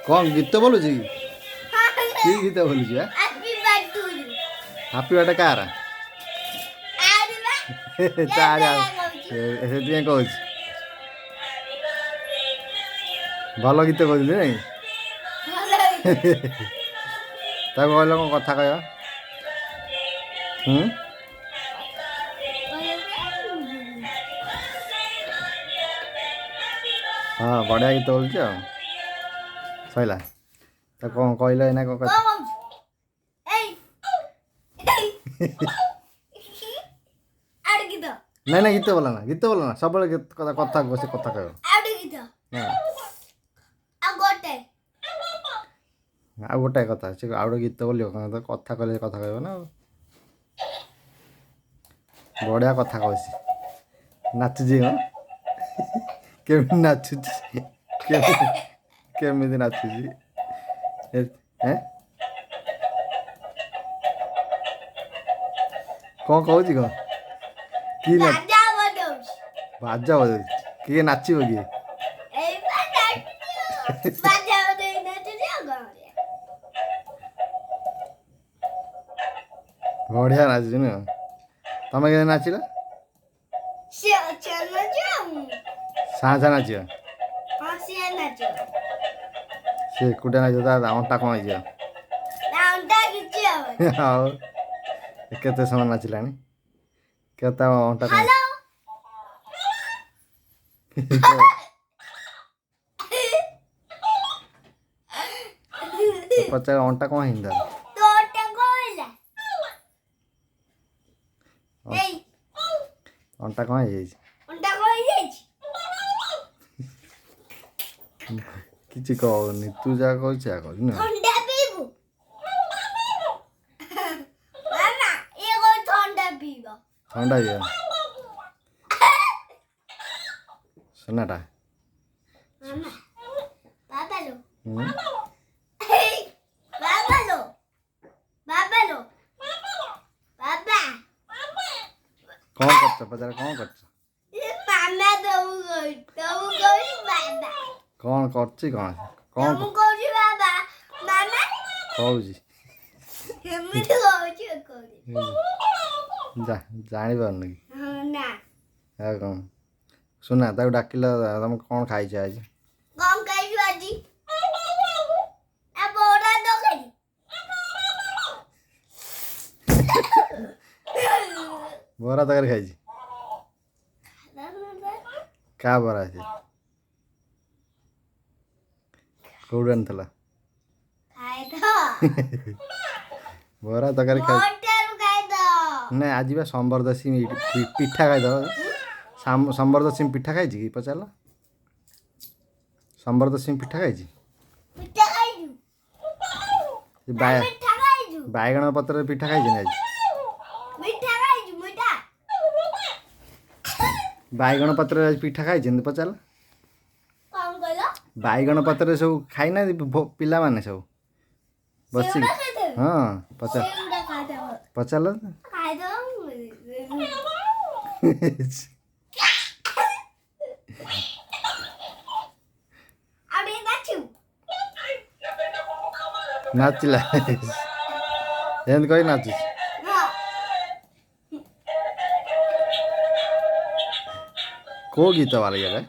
कौन गीत बोलुची कि गीत बोलुची हापी बर्थडे कार से कौच भल गीत कहली नहीं कहल कौन कथा कह हाँ बढ़िया गीत बोलुच सैला तो कौन कहल ना कौन कथा नहीं नहीं गीत बोला ना सब कथा बस कथा कह आ गोटाए कथा से आउ गोटे गीत बोल कथा कहले कथा कह ना बढ़िया कथा कह नाचुची हाँ केमी नाचुची केमी नाचुची कौन कहूँ कौन कि बाजा बजा किए नाचब किए बढ़िया नाचुच न तमें के नाचिल साँझा नाच सी एकुटिया नाच अंटा कौन हो केते समय नाचिला केते अंटा कौन पचार अंटा कौन हिंदा अंटा कौन किसी कहनी तू जहाँ कह ना ठंडा ये सोनाटा कौन करता पचार कौन करता कौन करची कौन कौन कहूँ जानी पारन कि कौन सुना ताको डाकिल तुम कौन खाई आज बरा तक खाई क्या बरा से कौड़ आन बरा तक खाई नहीं आज बा सोमवार दशमी पिठा खाई सोमवार दशमी पिठा खाई कि पचार सोमवार दशमी पिठा खाई बैगण पत्र पिठा खाई आज बैगण पत्र पिठा खाई पचार बैगण पत्र सब खाई ना पिला माने सब बस हाँ पचार पचार नाचिला एम कही नाचुच को गीत वाला